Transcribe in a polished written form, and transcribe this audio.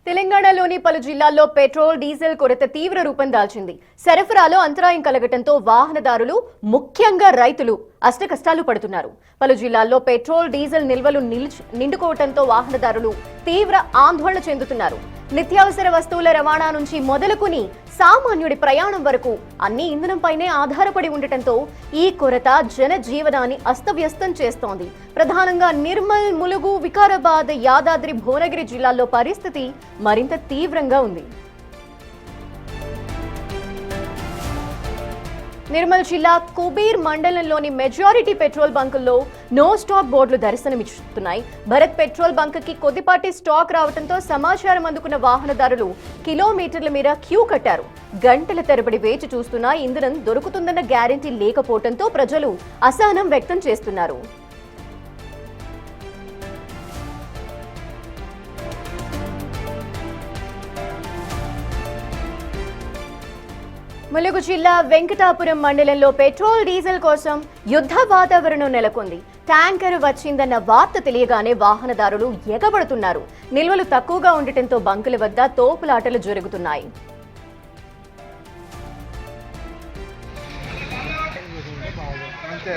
తెలంగాణలోని పలు జిల్లాల్లో పెట్రోల్ డీజిల్ కొరత తీవ్ర రూపం దాల్చింది. సరఫరాలో అంతరాయం కలగటంతో వాహనదారులు, ముఖ్యంగా రైతులు అష్టకష్టాలు పడుతున్నారు. పలు జిల్లాల్లో పెట్రోల్ డీజిల్ నిల్వలు నిండుకోవడంతో వాహనదారులు తీవ్ర ఆందోళన చెందుతున్నారు. నిత్యావసర వస్తువుల రవాణా నుంచి మొదలుకొని సామాన్యుడి ప్రయాణం వరకు అన్ని ఇంధనంపైనే ఆధారపడి ఉండటంతో ఈ కొరత జనజీవనాన్ని అస్తవ్యస్తం చేస్తోంది. ప్రధానంగా నిర్మల్, ములుగు, వికారాబాద్, యాదాద్రి, భువనగిరి జిల్లాల్లో పరిస్థితి మరింత తీవ్రంగా ఉంది. నిర్మల్ జిల్లా కుబీర్ మండలంలోని మెజారిటీ పెట్రోల్ బంకుల్లో నో స్టాక్ బోర్డులు దర్శనమిస్తున్నాయి. భరత్ పెట్రోల్ బంక్కి కొద్దిపాటి స్టాక్ రావడంతో సమాచారం అందుకున్న వాహనదారులు కిలోమీటర్ల మేర క్యూ కట్టారు. గంటల తరబడి వేచి చూస్తున్నా ఇంధనం దొరుకుతుందన్న గ్యారెంటీ లేకపోవడంతో ప్రజలు అసహనం వ్యక్తం చేస్తున్నారు. ములుగు జిల్లా వెంకటాపురం మండలంలో పెట్రోల్ డీజిల్ కోసం యుద్ధ వాతావరణం నెలకొంది. ట్యాంకర్ వచ్చిందన్న వార్త తెలియగానే వాహనదారులు ఎగబడుతున్నారు. నిల్వలు తక్కువగా ఉండటంతో బంకుల వద్ద తోపులాటలు జరుగుతున్నాయి. అంతే